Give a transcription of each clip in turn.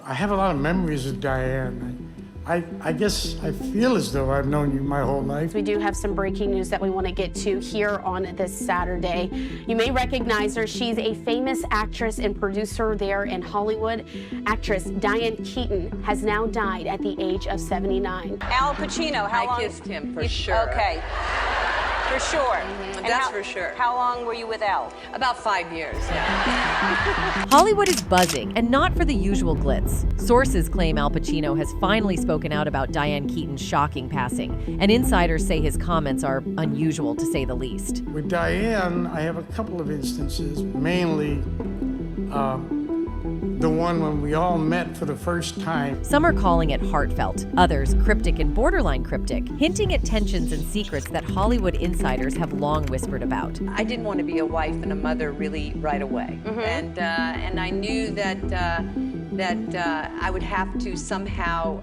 I have a lot of memories of Diane. I guess I feel as though I've known you my whole life. We do have some breaking news that we want to get to here on this Saturday. You may recognize her. She's a famous actress and producer there in Hollywood. Actress Diane Keaton has now died at the age of 79. Al Pacino, how long? I kissed him, for sure. Okay. For sure. That's for sure. How long were you with Al? About 5 years, yeah. Hollywood is buzzing, and not for the usual glitz. Sources claim Al Pacino has finally spoken out about Diane Keaton's shocking passing, and insiders say his comments are unusual, to say the least. With Diane, I have a couple of instances, mainly the one when we all met for the first time. Some are calling it heartfelt, others cryptic and borderline cryptic, hinting at tensions and secrets that Hollywood insiders have long whispered about. I didn't want to be a wife and a mother really right away. And I knew that I would have to somehow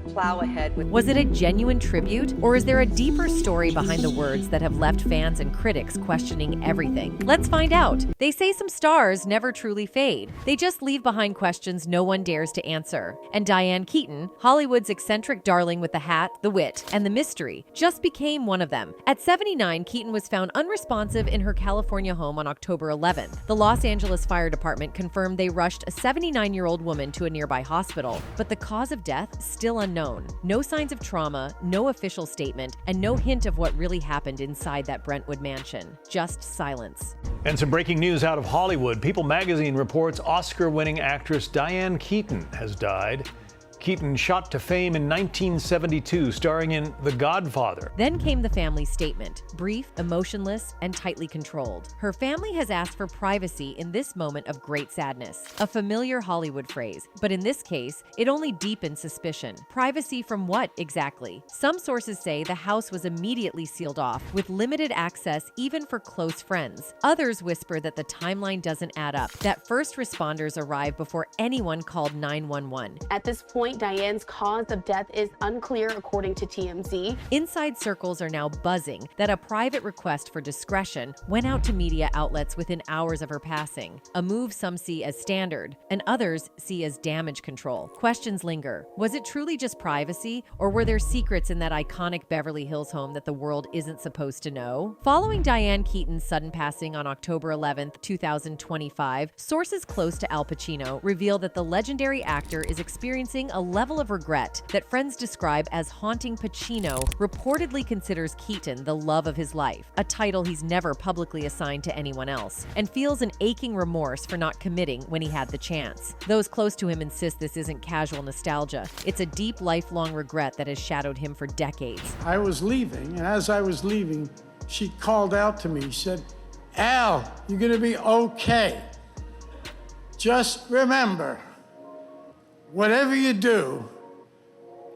plow ahead with. Was it a genuine tribute, or is there a deeper story behind the words that have left fans and critics questioning everything? Let's find out. They say some stars never truly fade. They just leave behind questions no one dares to answer. And Diane Keaton, Hollywood's eccentric darling with the hat, the wit, and the mystery, just became one of them. At 79, Keaton was found unresponsive in her California home on October 11th. The Los Angeles Fire Department confirmed they rushed a 79-year-old woman to a nearby hospital, but the cause of death still unknown. No signs of trauma, no official statement, and no hint of what really happened inside that Brentwood mansion. Just silence. And some breaking news out of Hollywood. People magazine reports Oscar-winning actress Diane Keaton has died. Keaton shot to fame in 1972, starring in The Godfather. Then came the family statement, brief, emotionless, and tightly controlled. Her family has asked for privacy in this moment of great sadness, a familiar Hollywood phrase, but in this case, it only deepened suspicion. Privacy from what exactly? Some sources say the house was immediately sealed off, with limited access even for close friends. Others whisper that the timeline doesn't add up, that first responders arrived before anyone called 911. At this point, Diane's cause of death is unclear, according to TMZ. Inside circles are now buzzing that a private request for discretion went out to media outlets within hours of her passing, a move some see as standard and others see as damage control. Questions linger. Was it truly just privacy, or were there secrets in that iconic Beverly Hills home that the world isn't supposed to know? Following Diane Keaton's sudden passing on October 11th, 2025, sources close to Al Pacino reveal that the legendary actor is experiencing a level of regret that friends describe as haunting. Pacino reportedly considers Keaton the love of his life, a title he's never publicly assigned to anyone else, and feels an aching remorse for not committing when he had the chance. Those close to him insist this isn't casual nostalgia. It's a deep, lifelong regret that has shadowed him for decades. I was leaving, and as I was leaving, she called out to me. She said, "Al, you're gonna be okay. Just remember, whatever you do,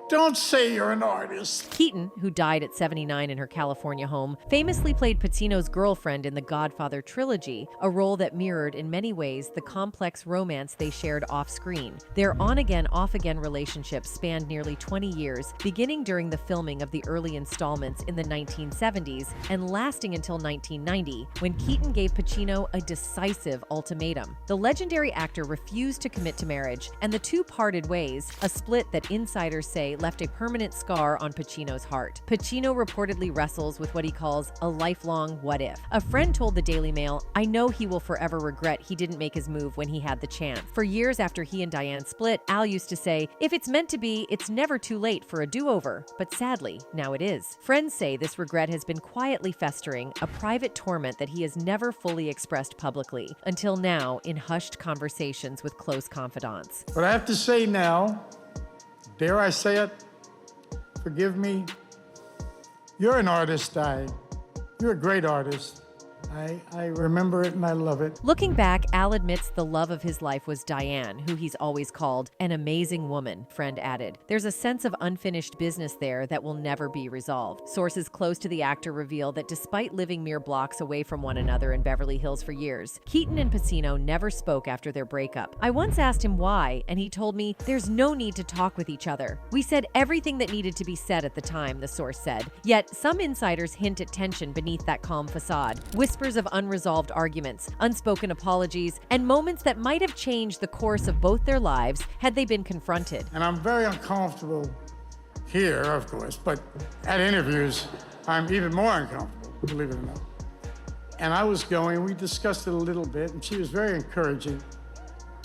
don't say you're an artist." Keaton, who died at 79 in her California home, famously played Pacino's girlfriend in the Godfather trilogy, a role that mirrored in many ways the complex romance they shared off-screen. Their on-again, off-again relationship spanned nearly 20 years, beginning during the filming of the early installments in the 1970s and lasting until 1990, when Keaton gave Pacino a decisive ultimatum. The legendary actor refused to commit to marriage, and the two parted ways, a split that insiders say left a permanent scar on Pacino's heart. Pacino reportedly wrestles with what he calls a lifelong what if. A friend told the Daily Mail, "I know he will forever regret he didn't make his move when he had the chance." For years after he and Diane split, Al used to say, "If it's meant to be, it's never too late for a do-over." But sadly, now it is. Friends say this regret has been quietly festering, a private torment that he has never fully expressed publicly, until now in hushed conversations with close confidants. But I have to say now, dare I say it? Forgive me. You're an artist, you're a great artist. I remember it and I love it. Looking back, Al admits the love of his life was Diane, who he's always called an amazing woman, friend added. There's a sense of unfinished business there that will never be resolved. Sources close to the actor reveal that despite living mere blocks away from one another in Beverly Hills for years, Keaton and Pacino never spoke after their breakup. I once asked him why, and he told me, "There's no need to talk with each other. We said everything that needed to be said at the time," the source said. Yet some insiders hint at tension beneath that calm facade, whispering whispers of unresolved arguments, unspoken apologies, and moments that might have changed the course of both their lives had they been confronted. And I'm very uncomfortable here, of course, but at interviews, I'm even more uncomfortable, believe it or not. And we discussed it a little bit, and she was very encouraging,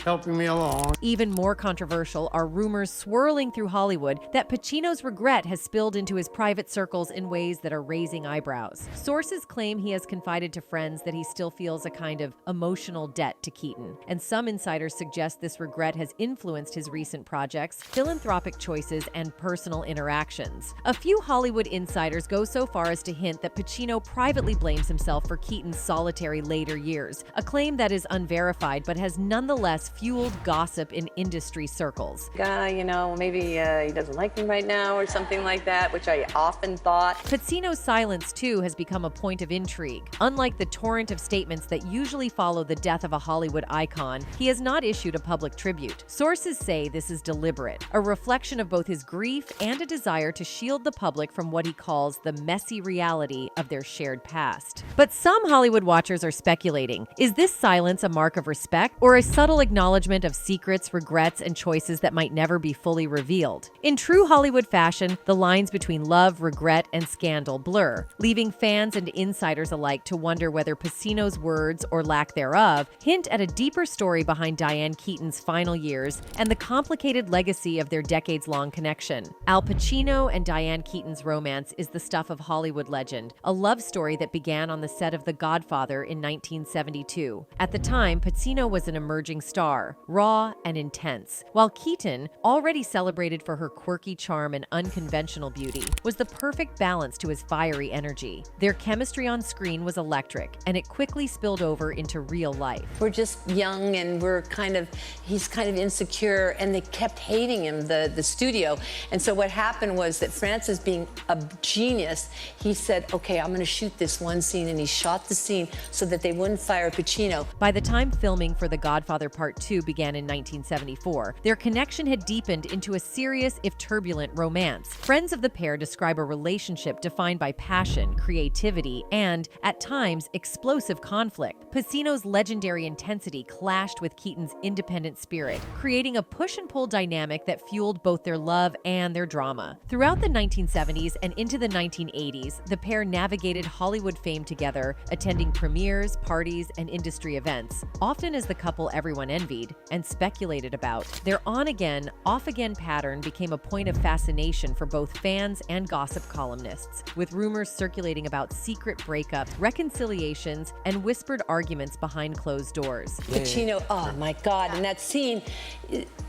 helping me along. Even more controversial are rumors swirling through Hollywood that Pacino's regret has spilled into his private circles in ways that are raising eyebrows. Sources claim he has confided to friends that he still feels a kind of emotional debt to Keaton, and some insiders suggest this regret has influenced his recent projects, philanthropic choices, and personal interactions. A few Hollywood insiders go so far as to hint that Pacino privately blames himself for Keaton's solitary later years, a claim that is unverified but has nonetheless fueled gossip in industry circles. Maybe he doesn't like me right now or something like that, which I often thought. Pacino's silence, too, has become a point of intrigue. Unlike the torrent of statements that usually follow the death of a Hollywood icon, he has not issued a public tribute. Sources say this is deliberate, a reflection of both his grief and a desire to shield the public from what he calls the messy reality of their shared past. But some Hollywood watchers are speculating, is this silence a mark of respect or a subtle acknowledgement of secrets, regrets, and choices that might never be fully revealed? In true Hollywood fashion, the lines between love, regret, and scandal blur, leaving fans and insiders alike to wonder whether Pacino's words, or lack thereof, hint at a deeper story behind Diane Keaton's final years and the complicated legacy of their decades-long connection. Al Pacino and Diane Keaton's romance is the stuff of Hollywood legend, a love story that began on the set of The Godfather in 1972. At the time, Pacino was an emerging star, raw and intense, while Keaton, already celebrated for her quirky charm and unconventional beauty, was the perfect balance to his fiery energy. Their chemistry on screen was electric, and it quickly spilled over into real life. We're just young and he's kind of insecure, and they kept hating him, the studio. And so what happened was that Francis, being a genius, he said, okay, I'm gonna shoot this one scene, and he shot the scene so that they wouldn't fire Pacino. By the time filming for The Godfather Part 2 began in 1974, their connection had deepened into a serious, if turbulent, romance. Friends of the pair describe a relationship defined by passion, creativity, and, at times, explosive conflict. Pacino's legendary intensity clashed with Keaton's independent spirit, creating a push-and-pull dynamic that fueled both their love and their drama. Throughout the 1970s and into the 1980s, the pair navigated Hollywood fame together, attending premieres, parties, and industry events, often as the couple everyone envied and speculated about. Their on-again, off-again pattern became a point of fascination for both fans and gossip columnists, with rumors circulating about secret breakups, reconciliations, and whispered arguments behind closed doors. Pacino, oh my God, and that scene,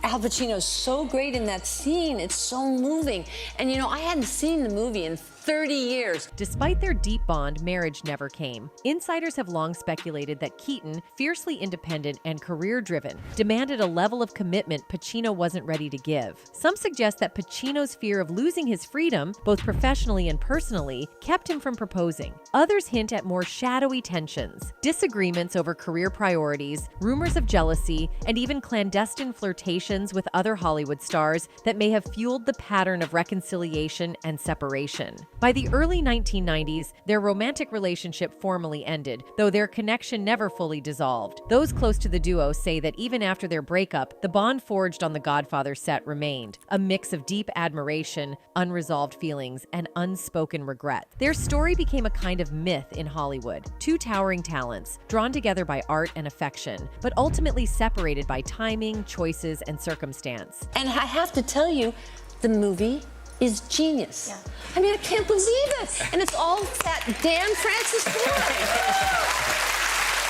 Al Pacino's so great in that scene. It's so moving. And I hadn't seen the movie in 30 years. Despite their deep bond, marriage never came. Insiders have long speculated that Keaton, fiercely independent and career-driven, demanded a level of commitment Pacino wasn't ready to give. Some suggest that Pacino's fear of losing his freedom, both professionally and personally, kept him from proposing. Others hint at more shadowy tensions, disagreements over career priorities, rumors of jealousy, and even clandestine flirtations with other Hollywood stars that may have fueled the pattern of reconciliation and separation. By the early 1990s, their romantic relationship formally ended, though their connection never fully dissolved. Those close to the duo say that even after their breakup, the bond forged on The Godfather set remained, a mix of deep admiration, unresolved feelings, and unspoken regret. Their story became a kind of myth in Hollywood, two towering talents, drawn together by art and affection, but ultimately separated by timing, choices, and circumstance. And I have to tell you, the movie is genius. Yeah. I mean, I can't believe it. And it's all that damn Francis Ford.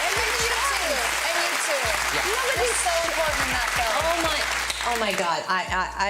And you too. Yeah. It's so important in that film. Oh my God,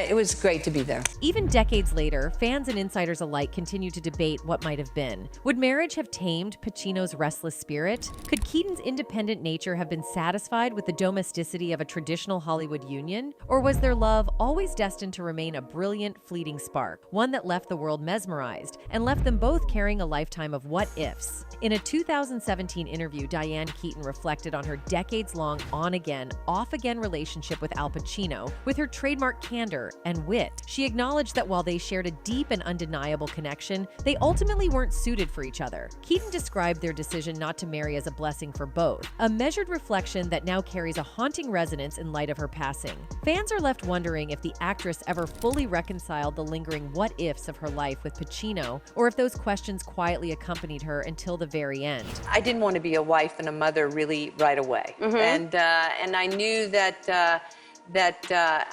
it was great to be there. Even decades later, fans and insiders alike continue to debate what might have been. Would marriage have tamed Pacino's restless spirit? Could Keaton's independent nature have been satisfied with the domesticity of a traditional Hollywood union? Or was their love always destined to remain a brilliant, fleeting spark, one that left the world mesmerized and left them both carrying a lifetime of what-ifs? In a 2017 interview, Diane Keaton reflected on her decades-long on-again, off-again relationship with Al Pacino, with her her trademark candor and wit. She acknowledged that while they shared a deep and undeniable connection, they ultimately weren't suited for each other. Keaton described their decision not to marry as a blessing for both, a measured reflection that now carries a haunting resonance in light of her passing. Fans are left wondering if the actress ever fully reconciled the lingering what-ifs of her life with Pacino, or if those questions quietly accompanied her until the very end. I didn't want to be a wife and a mother really right away. And I knew that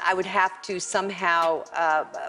I would have to somehow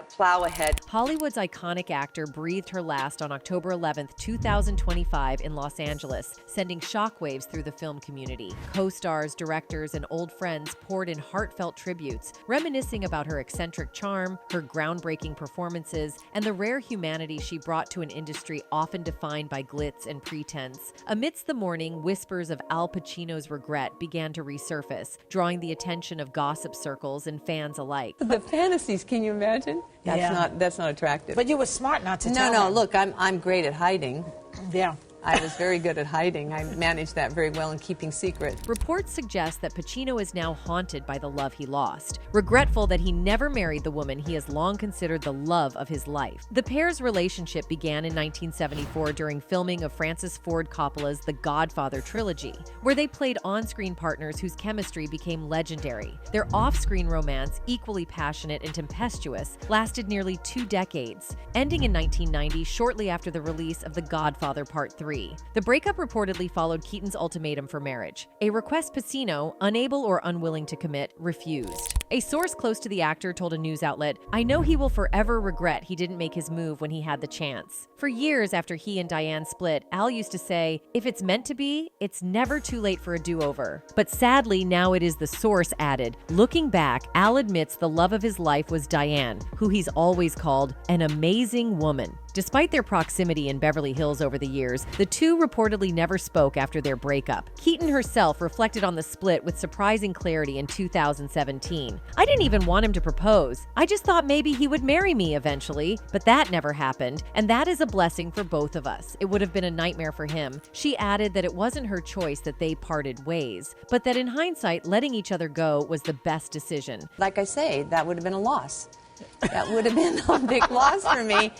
plow ahead. Hollywood's iconic actor breathed her last on October 11, 2025 in Los Angeles, sending shockwaves through the film community. Co-stars, directors, and old friends poured in heartfelt tributes, reminiscing about her eccentric charm, her groundbreaking performances, and the rare humanity she brought to an industry often defined by glitz and pretense. Amidst the mourning, whispers of Al Pacino's regret began to resurface, drawing the attention of gossip circles and fans alike. The fantasies, can you imagine? That's not attractive. But you were smart not to tell No, him. look, I'm great at hiding. Yeah. I was very good at hiding. I managed that very well in keeping secret. Reports suggest that Pacino is now haunted by the love he lost, regretful that he never married the woman he has long considered the love of his life. The pair's relationship began in 1974 during filming of Francis Ford Coppola's The Godfather trilogy, where they played on-screen partners whose chemistry became legendary. Their off-screen romance, equally passionate and tempestuous, lasted nearly 2 decades, ending in 1990 shortly after the release of The Godfather Part 3. The breakup reportedly followed Keaton's ultimatum for marriage, a request Pacino, unable or unwilling to commit, refused. A source close to the actor told a news outlet, "I know he will forever regret he didn't make his move when he had the chance." For years after he and Diane split, Al used to say, "If it's meant to be, it's never too late for a do-over." But sadly, now it is the source added. Looking back, Al admits the love of his life was Diane, who he's always called an amazing woman. Despite their proximity in Beverly Hills over the years, the two reportedly never spoke after their breakup. Keaton herself reflected on the split with surprising clarity in 2017. "I didn't even want him to propose. I just thought maybe he would marry me eventually, but that never happened, and that is a blessing for both of us. It would have been a nightmare for him." She added that it wasn't her choice that they parted ways, but that in hindsight, letting each other go was the best decision. Like I say, that would have been a loss. That would have been a big loss for me.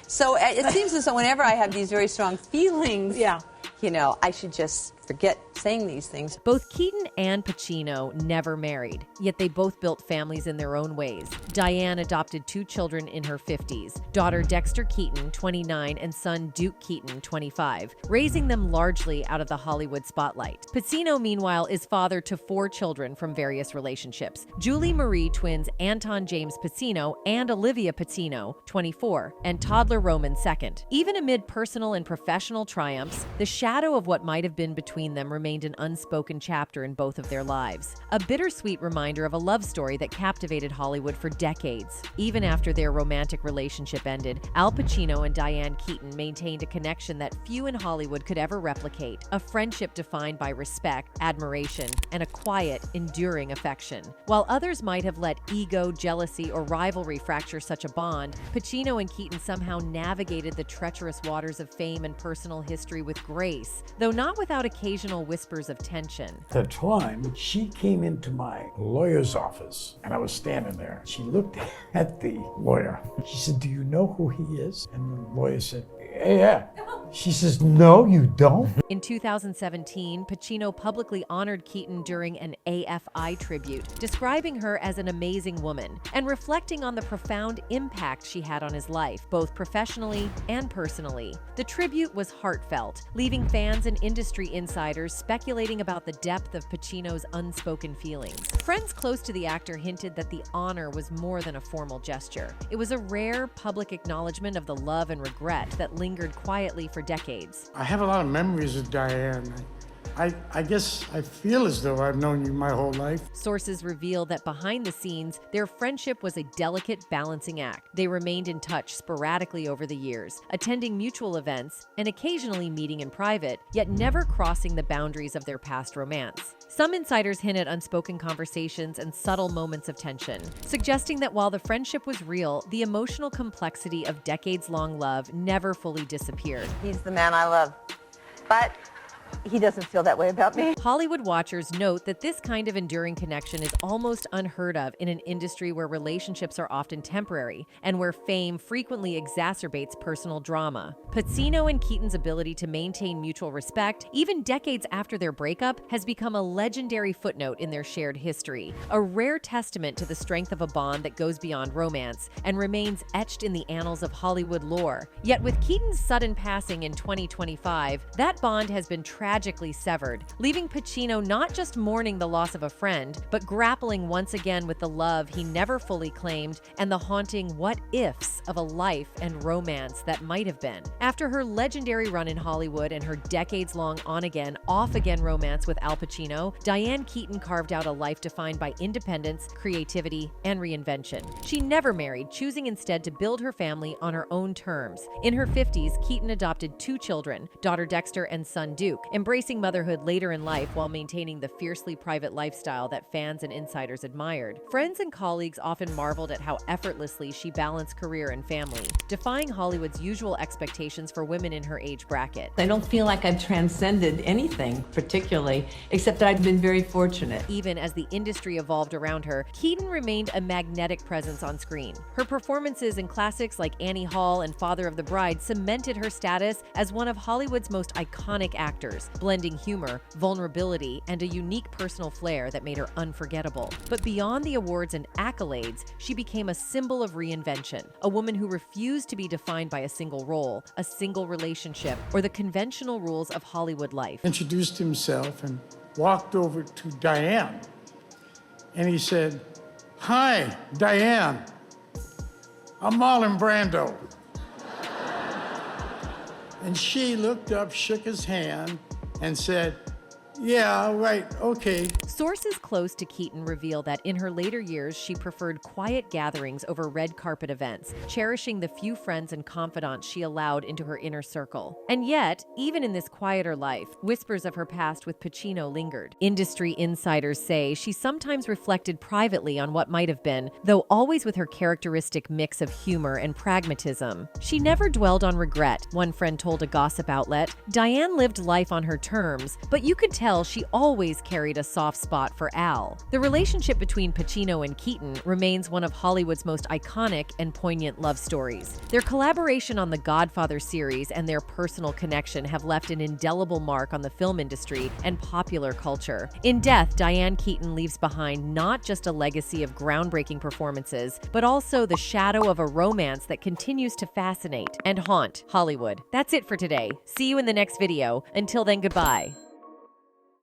So it seems as though whenever I have these very strong feelings, I should just forget saying these things. Both Keaton and Pacino never married, yet they both built families in their own ways. Diane adopted 2 children in her 50s, daughter Dexter Keaton, 29, and son Duke Keaton, 25, raising them largely out of the Hollywood spotlight. Pacino, meanwhile, is father to 4 children from various relationships: Julie Marie twins Anton James Pacino and Olivia Pacino, 24, and toddler Roman, 2nd. Even amid personal and professional triumphs, the shadow of what might have been between them remained an unspoken chapter in both of their lives. A bittersweet reminder of a love story that captivated Hollywood for decades. Even after their romantic relationship ended, Al Pacino and Diane Keaton maintained a connection that few in Hollywood could ever replicate, a friendship defined by respect, admiration, and a quiet, enduring affection. While others might have let ego, jealousy, or rivalry fracture such a bond, Pacino and Keaton somehow navigated the treacherous waters of fame and personal history with grace, though not without occasional whispers of tension. At the time, she came into my lawyer's office, and I was standing there. She looked at the lawyer. She said, "Do you know who he is?" And the lawyer said, "Yeah." She says, "No, you don't." In 2017, Pacino publicly honored Keaton during an AFI tribute, describing her as an amazing woman and reflecting on the profound impact she had on his life, both professionally and personally. The tribute was heartfelt, leaving fans and industry insiders speculating about the depth of Pacino's unspoken feelings. Friends close to the actor hinted that the honor was more than a formal gesture. It was a rare public acknowledgement of the love and regret that lingered quietly for decades. I have a lot of memories of Diane. I guess I feel as though I've known you my whole life. Sources reveal that behind the scenes, their friendship was a delicate balancing act. They remained in touch sporadically over the years, attending mutual events and occasionally meeting in private, yet never crossing the boundaries of their past romance. Some insiders hint at unspoken conversations and subtle moments of tension, suggesting that while the friendship was real, the emotional complexity of decades-long love never fully disappeared. He's the man I love. But he doesn't feel that way about me. Hollywood watchers note that this kind of enduring connection is almost unheard of in an industry where relationships are often temporary and where fame frequently exacerbates personal drama. Pacino and Keaton's ability to maintain mutual respect, even decades after their breakup, has become a legendary footnote in their shared history, a rare testament to the strength of a bond that goes beyond romance and remains etched in the annals of Hollywood lore. Yet with Keaton's sudden passing in 2025, that bond has been tragically severed, leaving Pacino not just mourning the loss of a friend, but grappling once again with the love he never fully claimed and the haunting what-ifs of a life and romance that might have been. After her legendary run in Hollywood and her decades-long on-again, off-again romance with Al Pacino, Diane Keaton carved out a life defined by independence, creativity, and reinvention. She never married, choosing instead to build her family on her own terms. In her 50s, Keaton adopted 2 children, daughter Dexter and son Duke, embracing motherhood later in life while maintaining the fiercely private lifestyle that fans and insiders admired. Friends and colleagues often marveled at how effortlessly she balanced career and family, defying Hollywood's usual expectations for women in her age bracket. I don't feel like I've transcended anything particularly, except that I've been very fortunate. Even as the industry evolved around her, Keaton remained a magnetic presence on screen. Her performances in classics like Annie Hall and Father of the Bride cemented her status as one of Hollywood's most iconic actors, blending humor, vulnerability, and a unique personal flair that made her unforgettable. But beyond the awards and accolades, she became a symbol of reinvention, a woman who refused to be defined by a single role, a single relationship, or the conventional rules of Hollywood life. Introduced himself and walked over to Diane. And he said, "Hi, Diane. I'm Marlon Brando." And she looked up, shook his hand, and said, "Yeah, right, okay." Sources close to Keaton reveal that in her later years, she preferred quiet gatherings over red carpet events, cherishing the few friends and confidants she allowed into her inner circle. And yet, even in this quieter life, whispers of her past with Pacino lingered. Industry insiders say she sometimes reflected privately on what might have been, though always with her characteristic mix of humor and pragmatism. She never dwelled on regret, one friend told a gossip outlet. Diane lived life on her terms, but you could tell she always carried a soft spot for Al. The relationship between Pacino and Keaton remains one of Hollywood's most iconic and poignant love stories. Their collaboration on the Godfather series and their personal connection have left an indelible mark on the film industry and popular culture. In death, Diane Keaton leaves behind not just a legacy of groundbreaking performances, but also the shadow of a romance that continues to fascinate and haunt Hollywood. That's it for today. See you in the next video. Until then, goodbye.